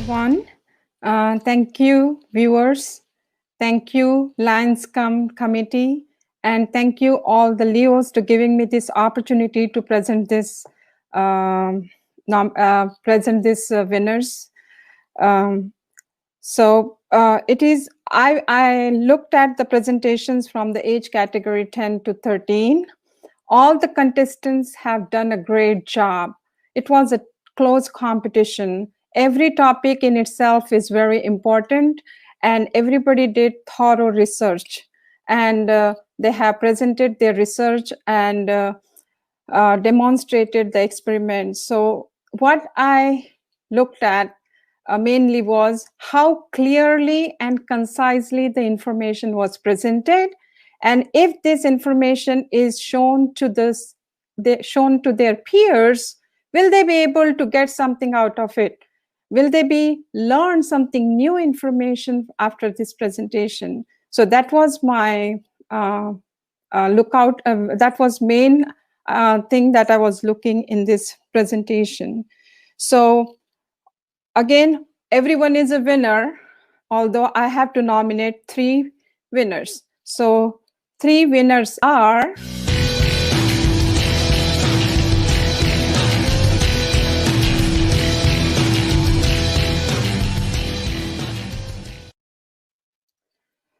everyone. Thank you, viewers. Thank you, Lions Committee. And thank you, all the Leos, to giving me this opportunity to present this winners. Um, it is. I looked at the presentations from the age category 10 to 13. All the contestants have done a great job. It was a close competition. Every topic in itself is very important, and everybody did thorough research. And they have presented their research and demonstrated the experiment. So what I looked at mainly was how clearly and concisely the information was presented, and if this information is shown to their peers, will they be able to get something out of it? Will they be learn something new information after this presentation? So that was my lookout. That was main thing that I was looking in this presentation. So again, everyone is a winner, although I have to nominate 3 winners. So 3 winners are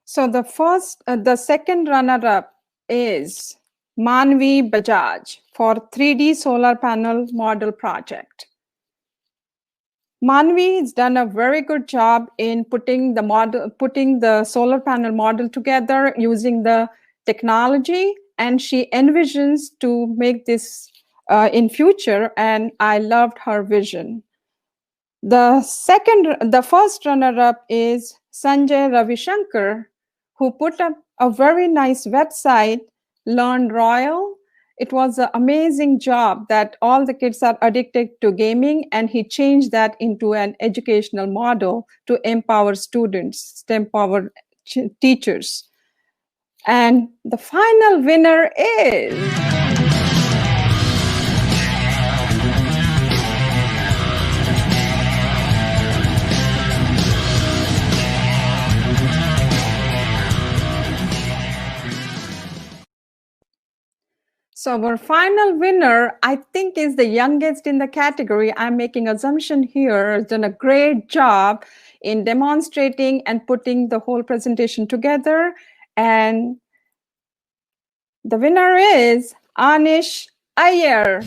so the second runner-up is Manvi Bajaj for 3D solar panel model project. Manvi has done a very good job in putting the solar panel model together using the technology, and she envisions to make this in future, and I loved her vision. The first runner-up is Sanjay Ravishankar, who put up a very nice website, Learn Royal. It was an amazing job that all the kids are addicted to gaming, and he changed that into an educational model to empower students, to empower teachers. And the final winner is So our final winner, I think, is the youngest in the category. I'm making assumption here, has done a great job in demonstrating and putting the whole presentation together. And the winner is Anish Iyer.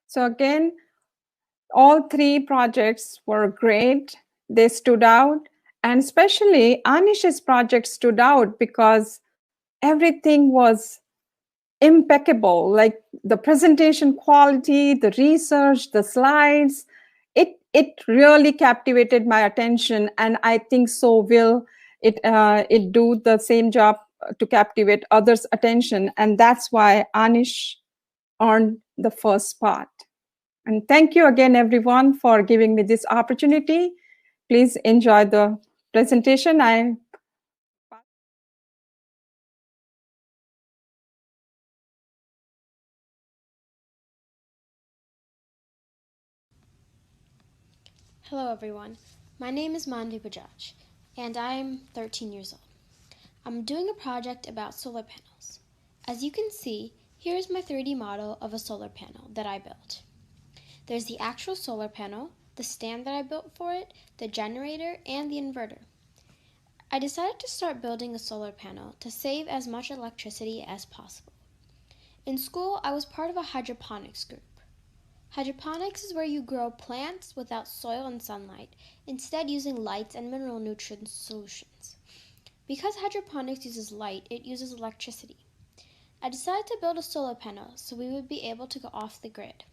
So again, all 3 projects were great. They stood out, and especially Anish's project stood out because everything was impeccable, like the presentation quality, the research, the slides. It really captivated my attention, and I think so will it do the same job to captivate others' attention, and that's why Anish earned the first spot. And thank you again, everyone, for giving me this opportunity. Please enjoy the presentation. Hello everyone, my name is Manvi Bajaj and I'm 13 years old. I'm doing a project about solar panels. As you can see, here is my 3D model of a solar panel that I built. There's the actual solar panel, the stand that I built for it, the generator, and the inverter. I decided to start building a solar panel to save as much electricity as possible. In school, I was part of a hydroponics group. Hydroponics is where you grow plants without soil and sunlight, instead using lights and mineral nutrient solutions. Because hydroponics uses light, it uses electricity. I decided to build a solar panel so we would be able to go off the grid.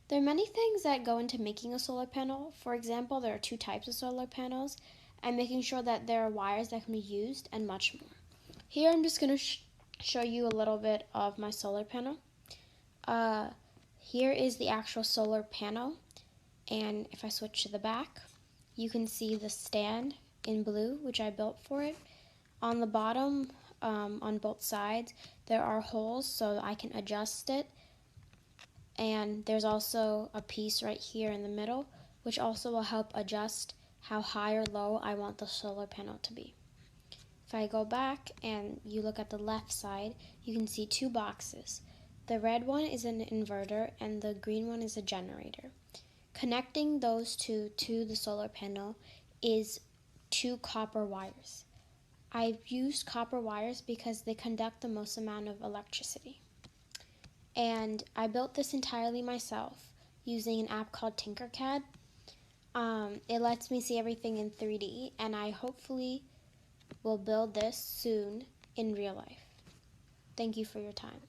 There are many things that go into making a solar panel. For example, there are 2 types of solar panels, and making sure that there are wires that can be used, and much more. Here I'm just going to show you a little bit of my solar panel. Here is the actual solar panel, and if I switch to the back, you can see the stand in blue, which I built for it. On the bottom, on both sides, there are holes so I can adjust it. And there's also a piece right here in the middle, which also will help adjust how high or low I want the solar panel to be. If I go back and you look at the left side, you can see two boxes. The red one is an inverter and the green one is a generator. Connecting those two to the solar panel is two copper wires. I've used copper wires because they conduct the most amount of electricity. And I built this entirely myself using an app called Tinkercad. It lets me see everything in 3D, and I hopefully will build this soon in real life. Thank you for your time.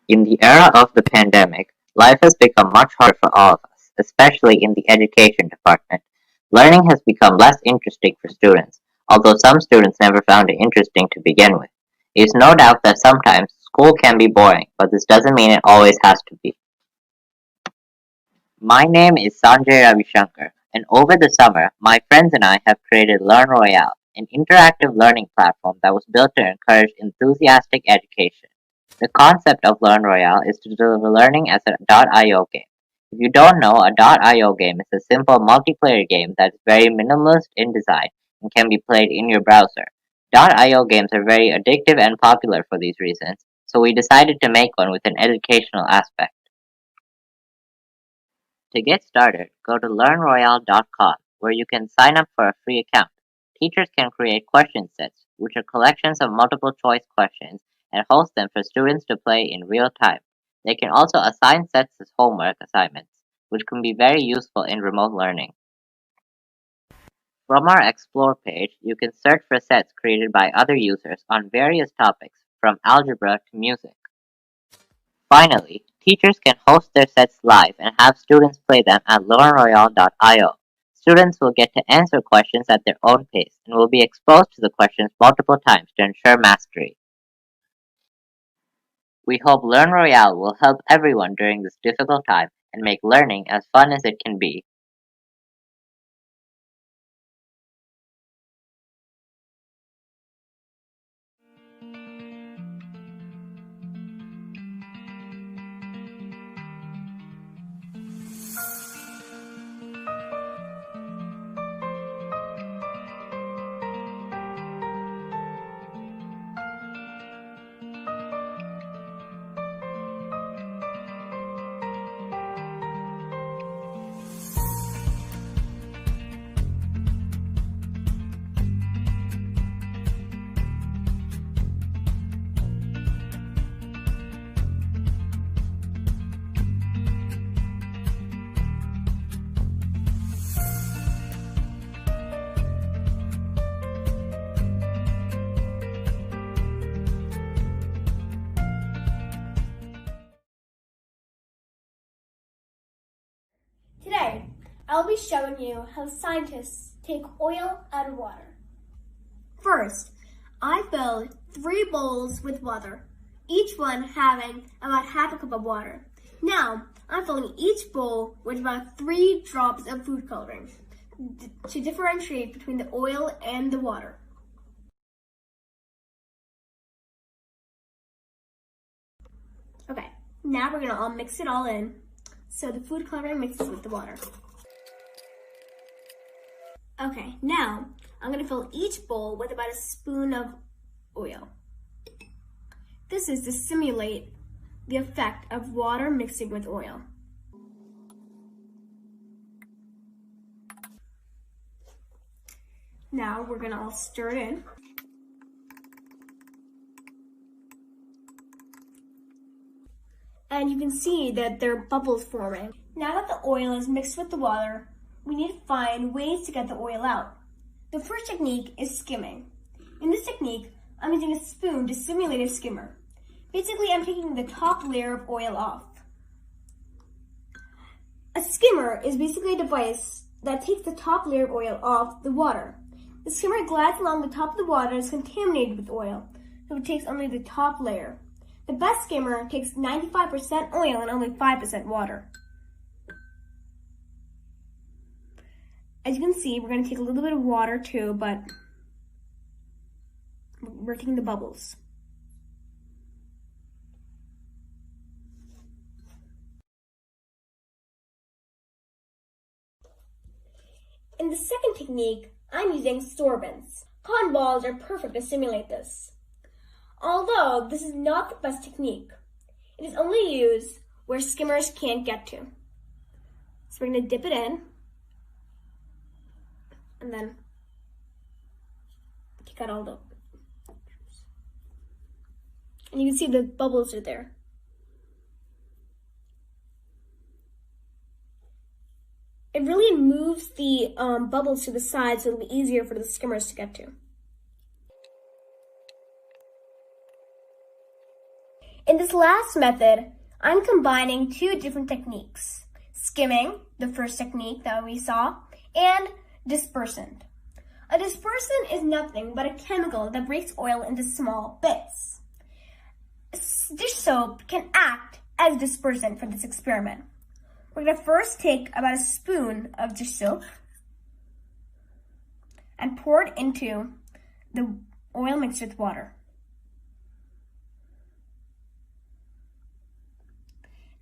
In the era of the pandemic, life has become much harder for all of us, especially in the education department. Learning has become less interesting for students, although some students never found it interesting to begin with. It is no doubt that sometimes school can be boring, but this doesn't mean it always has to be. My name is Sanjay Ravishankar, and over the summer, my friends and I have created Learn Royale, an interactive learning platform that was built to encourage enthusiastic education. The concept of Learn Royale is to deliver learning as a .io game. If you don't know, a .io game is a simple multiplayer game that is very minimalist in design and can be played in your browser. .io games are very addictive and popular for these reasons, so we decided to make one with an educational aspect. To get started, go to learnroyale.com, where you can sign up for a free account. Teachers can create question sets, which are collections of multiple choice questions, and host them for students to play in real time. They can also assign sets as homework assignments, which can be very useful in remote learning. From our Explore page, you can search for sets created by other users on various topics, from algebra to music. Finally, teachers can host their sets live and have students play them at learnroyale.io. Students will get to answer questions at their own pace and will be exposed to the questions multiple times to ensure mastery. We hope Learn Royale will help everyone during this difficult time and make learning as fun as it can be. Today, I'll be showing you how scientists take oil out of water. First, I filled 3 bowls with water, each one having about half a cup of water. Now, I'm filling each bowl with about 3 drops of food coloring to differentiate between the oil and the water. Okay, now we're gonna all mix it all in so the food coloring mixes with the water. Okay, now I'm gonna fill each bowl with about a spoon of oil. This is to simulate the effect of water mixing with oil. Now we're going to all stir it in. And you can see that there are bubbles forming. Now that the oil is mixed with the water, we need to find ways to get the oil out. The first technique is skimming. In this technique, I'm using a spoon to simulate a skimmer. Basically, I'm taking the top layer of oil off. A skimmer is basically a device that takes the top layer of oil off the water. The skimmer glides along the top of the water and is contaminated with oil, so it takes only the top layer. The best skimmer takes 95% oil and only 5% water. As you can see, we're going to take a little bit of water too, but we're taking the bubbles. In the second technique, I'm using sorbents. Cotton balls are perfect to simulate this. Although this is not the best technique, it is only used where skimmers can't get to. So we're going to dip it in and then take out all the, and you can see the bubbles are there. It really moves the bubbles to the side so it'll be easier for the skimmers to get to. In this last method, I'm combining two different techniques. Skimming, the first technique that we saw, and dispersant. A dispersant is nothing but a chemical that breaks oil into small bits. Dish soap can act as dispersant for this experiment. We're going to first take about a spoon of dish soap and pour it into the oil mixed with water.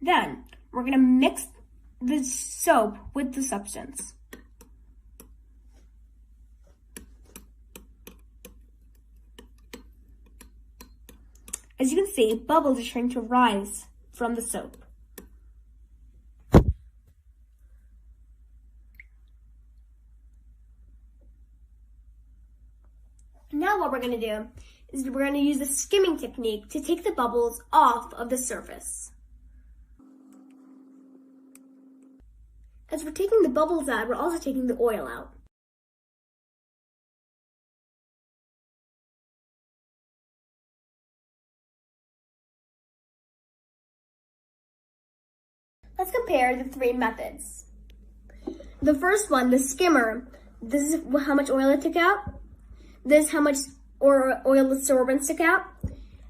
Then, we're going to mix the soap with the substance. As you can see, bubbles are starting to rise from the soap. Now what we're going to do is we're going to use the skimming technique to take the bubbles off of the surface. As we're taking the bubbles out, we're also taking the oil out. Let's compare the three methods. The first one, the skimmer, this is how much oil it took out. This is how much oil the sorbents took out.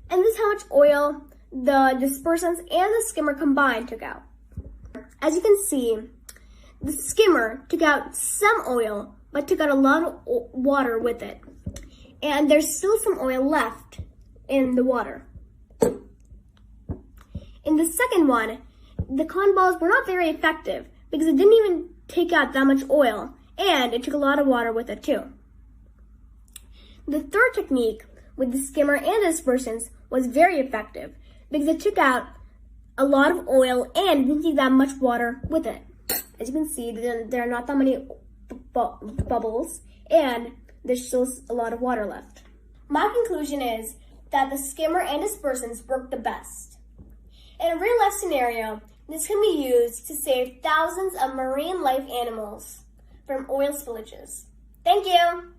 And this is how much oil the dispersants and the skimmer combined took out. As you can see, the skimmer took out some oil, but took out a lot of water with it. And there's still some oil left in the water. In the second one, the cotton balls were not very effective because it didn't even take out that much oil, and it took a lot of water with it too. The third technique with the skimmer and the dispersants was very effective because it took out a lot of oil and didn't take that much water with it. As you can see, there are not that many bubbles, and there's still a lot of water left. My conclusion is that the skimmer and dispersants work the best. In a real-life scenario, this can be used to save thousands of marine life animals from oil spillages. Thank you!